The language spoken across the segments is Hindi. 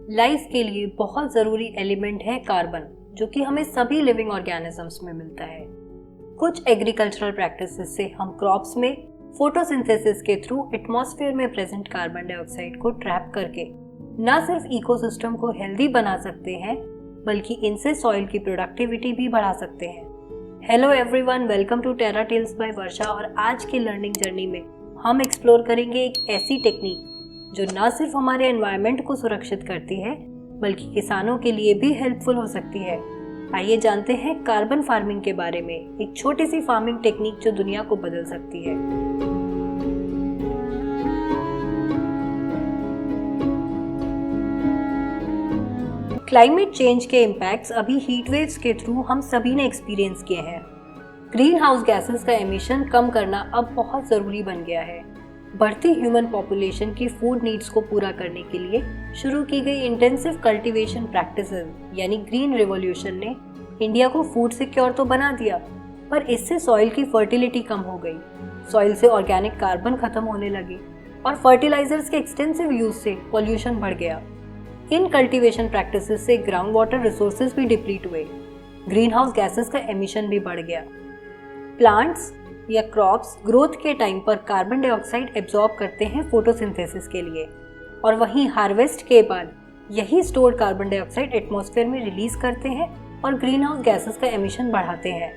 लाइफ के लिए बहुत ज़रूरी एलिमेंट है कार्बन, जो कि हमें सभी लिविंग ऑर्गेनिजम्स में मिलता है। कुछ एग्रीकल्चरल प्रैक्टिसेस से हम क्रॉप्स में फोटोसिंथेसिस के थ्रू एटमॉस्फेयर में प्रेजेंट कार्बन डाइऑक्साइड को ट्रैप करके न सिर्फ इकोसिस्टम को हेल्दी बना सकते हैं, बल्कि इनसे सॉइल की प्रोडक्टिविटी भी बढ़ा सकते हैं। Hello everyone, welcome to Terra Tales by Varsha. और आज की लर्निंग जर्नी में हम एक्सप्लोर करेंगे एक ऐसी टेक्निक जो न सिर्फ हमारे एनवायरनमेंट को सुरक्षित करती है, बल्कि किसानों के लिए भी हेल्पफुल हो सकती है। आइए जानते हैं कार्बन फार्मिंग के बारे में, एक छोटी सी फार्मिंग टेक्निक जो दुनिया को बदल सकती है। क्लाइमेट चेंज के इम्पैक्ट्स अभी हीट वेव्स के थ्रू हम सभी ने एक्सपीरियंस किए हैं। ग्रीन हाउस गैसेस का एमिशन कम करना अब बहुत ज़रूरी बन गया है। बढ़ती ह्यूमन पॉपुलेशन की फूड नीड्स को पूरा करने के लिए शुरू की गई इंटेंसिव कल्टीवेशन प्रैक्टिसेस यानी ग्रीन रिवॉल्यूशन ने इंडिया को फूड सिक्योर तो बना दिया, पर इससे सॉइल की फर्टिलिटी कम हो गई। सॉइल से ऑर्गेनिक कार्बन खत्म होने लगे और फर्टिलाइजर्स के एक्सटेंसिव यूज से पॉल्यूशन बढ़ गया। इन कल्टीवेशन प्रैक्टिसेस से ग्राउंड वाटर रिसोर्सेज भी डिप्लीट हुए, ग्रीन हाउस गैसेस का एमिशन भी बढ़ गया। प्लांट्स या क्रॉप्स ग्रोथ के टाइम पर कार्बन डाइऑक्साइड एब्जॉर्ब करते हैं फोटोसिंथेसिस के लिए, और वहीं हार्वेस्ट के बाद यही स्टोर्ड कार्बन डाइऑक्साइड एटमॉस्फेयर में रिलीज करते हैं और ग्रीन हाउस गैसेस का एमिशन बढ़ाते हैं।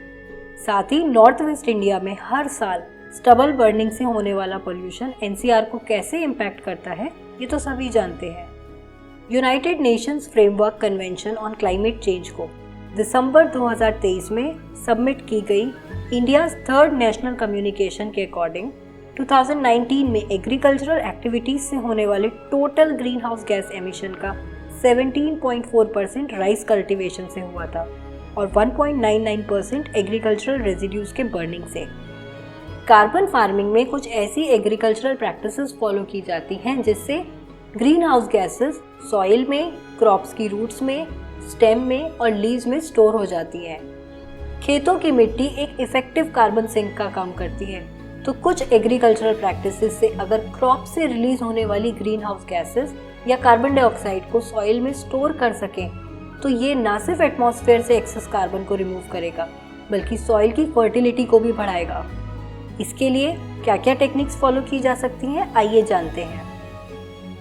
साथ ही नॉर्थ वेस्ट इंडिया में हर साल स्टबल बर्निंग से होने वाला पोल्यूशन एनसीआर को कैसे इम्पैक्ट करता है, ये तो सभी जानते हैं। United Nations framework convention on climate change को दिसंबर 2023 में सबमिट की गई इंडियाज़ थर्ड नेशनल कम्युनिकेशन के अकॉर्डिंग 2019 में एग्रीकल्चरल एक्टिविटीज से होने वाले total green house gas emission का 17.4% राइस कल्टीवेशन से हुआ था और 1.99% एग्रीकल्चरल रेजिड्यूज के बर्निंग से। कार्बन फार्मिंग में कुछ ऐसी एग्रीकल्चरल प्रैक्टिसेस फॉलो की जाती हैं जिससे ग्रीन हाउस गैसेस सॉइल में, क्रॉप्स की रूट्स में, स्टेम में और लीव्स में स्टोर हो जाती हैं। खेतों की मिट्टी एक इफेक्टिव कार्बन सिंक का काम करती है, तो कुछ एग्रीकल्चरल प्रैक्टिसेस से अगर क्रॉप से रिलीज होने वाली ग्रीन हाउस गैसेस या कार्बन डाइऑक्साइड को सॉइल में स्टोर कर सकें, तो ये न सिर्फ एटमॉस्फेयर से एक्सेस कार्बन को रिमूव करेगा, बल्कि सॉइल की फर्टिलिटी को भी बढ़ाएगा। इसके लिए क्या क्या टेक्निक्स फॉलो की जा सकती हैं, आइए जानते हैं।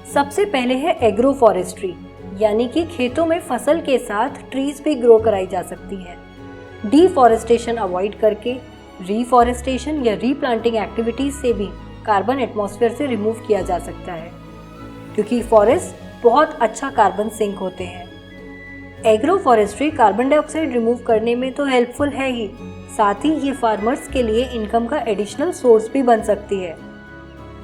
सबसे पहले है एग्रो फॉरेस्ट्री, यानी कि खेतों में फसल के साथ ट्रीज भी ग्रो कराई जा सकती हैं। डिफॉरेस्टेशन अवॉइड करके रीफॉरेस्टेशन या रीप्लांटिंग एक्टिविटीज से भी कार्बन एटमॉस्फेयर से रिमूव किया जा सकता है, क्योंकि फॉरेस्ट बहुत अच्छा कार्बन सिंक होते हैं। Agro forestry carbon dioxide remove करने में तो हेल्पफुल है ही, साथ ही ये फार्मर्स के लिए इनकम का एडिशनल सोर्स भी बन सकती है।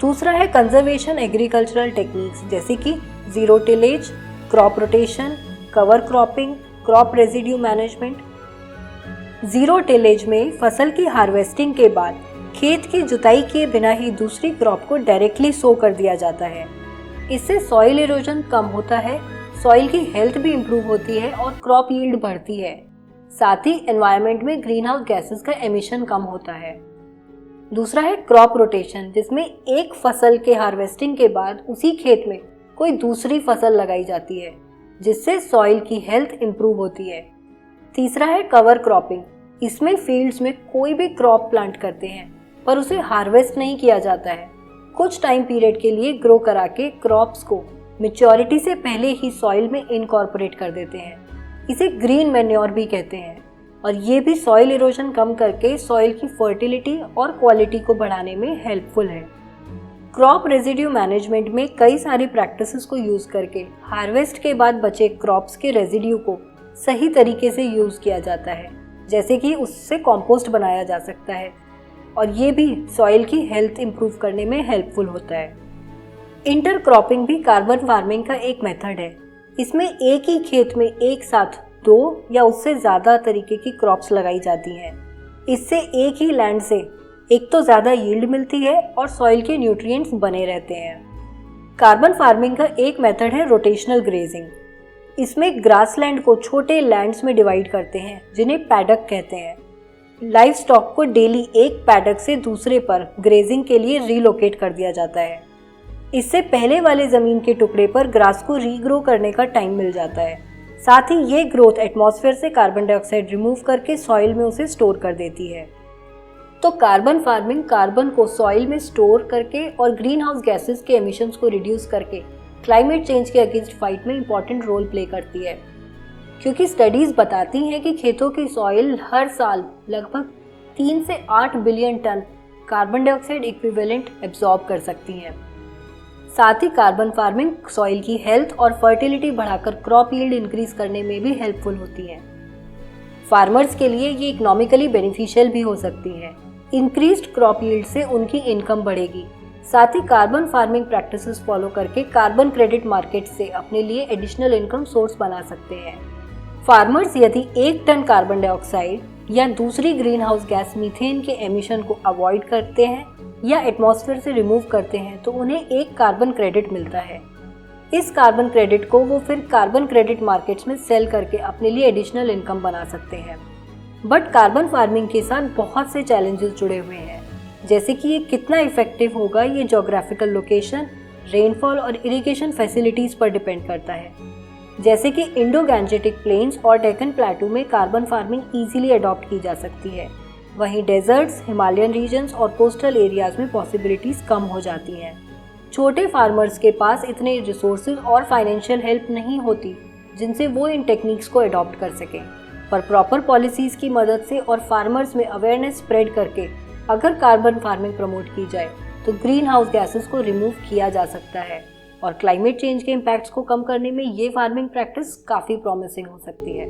दूसरा है कंजर्वेशन एग्रीकल्चरल टेक्निक्स, जैसे कि zero tillage, crop rotation, cover cropping, crop residue management. Zero tillage में फसल की हार्वेस्टिंग के बाद खेत की जुताई किए बिना ही दूसरी क्रॉप को डायरेक्टली सो कर दिया जाता है। इससे सॉइल इरोजन कम होता है, सॉइल की हेल्थ भी इम्प्रूव होती है और क्रॉप यील्ड बढ़ती है। साथ ही एनवायरनमेंट में ग्रीन हाउस गैसेस का एमिशन कम होता है। दूसरा है क्रॉप रोटेशन, जिसमें एक फसल के हार्वेस्टिंग के बाद उसी खेत में कोई दूसरी फसल लगाई जाती है, जिससे सॉइल की हेल्थ इम्प्रूव होती है। तीसरा है कवर क्रॉपिंग। इसमें फील्ड्स में कोई भी क्रॉप प्लांट करते हैं, पर उसे हार्वेस्ट नहीं किया जाता है। कुछ टाइम पीरियड के लिए ग्रो करा के क्रॉप्स को मैच्योरिटी से पहले ही सॉइल में इनकॉर्पोरेट कर देते हैं। इसे ग्रीन मैन्योर भी कहते हैं, और ये भी सॉइल इरोजन कम करके सॉइल की फर्टिलिटी और क्वालिटी को बढ़ाने में हेल्पफुल है। क्रॉप रेजिड्यू मैनेजमेंट में कई सारी प्रैक्टिसेस को यूज करके हार्वेस्ट के बाद बचे क्रॉप्स के रेजिड्यू को सही तरीके से यूज किया जाता है, जैसे कि उससे कंपोस्ट बनाया जा सकता है, और ये भी सॉइल की हेल्थ इंप्रूव करने में हेल्पफुल होता है। इंटरक्रॉपिंग भी कार्बन फार्मिंग का एक मेथड है। इसमें एक ही खेत में एक साथ 2 या उससे ज़्यादा तरीके की क्रॉप्स लगाई जाती हैं। इससे एक ही लैंड से एक तो ज़्यादा यील्ड मिलती है और सॉइल के न्यूट्रिएंट्स बने रहते हैं। कार्बन फार्मिंग का एक मेथड है रोटेशनल ग्रेजिंग। इसमें ग्रासलैंड को छोटे लैंड्स में डिवाइड करते हैं, जिन्हें पैडक कहते हैं। लाइव स्टॉक को डेली एक पैडक से दूसरे पर ग्रेजिंग के लिए रीलोकेट कर दिया जाता है। इससे पहले वाले ज़मीन के टुकड़े पर ग्रास को रीग्रो करने का टाइम मिल जाता है। साथ ही ये ग्रोथ एटमॉस्फेयर से कार्बन डाइऑक्साइड रिमूव करके सॉइल में उसे स्टोर कर देती है। तो कार्बन फार्मिंग कार्बन को सॉइल में स्टोर करके और ग्रीन हाउस गैसेस के एमिशंस को रिड्यूस करके क्लाइमेट चेंज के अगेंस्ट फाइट में इंपॉर्टेंट रोल प्ले करती है, क्योंकि स्टडीज बताती हैं कि खेतों की सॉइल हर साल लगभग 3 से 8 billion tonne carbon dioxide equivalent absorb कर सकती हैं। साथ ही कार्बन फार्मिंग सॉइल की हेल्थ और फर्टिलिटी बढ़ाकर क्रॉप यील्ड इंक्रीज करने में भी हेल्पफुल होती है। फार्मर्स के लिए ये इकोनॉमिकली बेनिफिशियल भी हो सकती है। इंक्रीज्ड क्रॉप यील्ड से उनकी इनकम बढ़ेगी। साथ ही कार्बन फार्मिंग प्रैक्टिसेस फॉलो करके कार्बन क्रेडिट मार्केट से अपने लिए एडिशनल इनकम सोर्स बना सकते हैं। फार्मर्स यदि 1 टन कार्बन डाइऑक्साइड या दूसरी ग्रीन हाउस गैस मीथेन के एमिशन को अवॉइड करते हैं या एटमॉस्फेयर से रिमूव करते हैं तो उन्हें 1 कार्बन क्रेडिट मिलता है। इस कार्बन क्रेडिट को वो फिर कार्बन क्रेडिट मार्केट्स में सेल करके अपने लिए एडिशनल इनकम बना सकते हैं। बट कार्बन फार्मिंग के साथ बहुत से चैलेंजेस जुड़े हुए हैं, जैसे कि ये कितना इफेक्टिव होगा ये ज्योग्राफिकल लोकेशन, रेनफॉल और इरिगेशन फैसिलिटीज पर डिपेंड करता है। जैसे कि इंडो गैंजेटिक प्लेन्स और डेक्कन प्लेटू में कार्बन फार्मिंग इजीली अडॉप्ट की जा सकती है, वहीं डेजर्ट्स, हिमालयन रीजन्स और कोस्टल एरियाज में पॉसिबिलिटीज कम हो जाती हैं। छोटे फार्मर्स के पास इतने रिसोर्सेज और फाइनेंशियल हेल्प नहीं होती जिनसे वो इन टेक्निक्स को अडॉप्ट कर सकें, पर प्रॉपर पॉलिसीज की मदद से और फार्मर्स में अवेयरनेस स्प्रेड करके अगर कार्बन फार्मिंग प्रमोट की जाए तो ग्रीन हाउस गैसेस को रिमूव किया जा सकता है और क्लाइमेट चेंज के इम्पैक्ट्स को कम करने में ये फार्मिंग प्रैक्टिस काफ़ी प्रॉमिसिंग हो सकती है।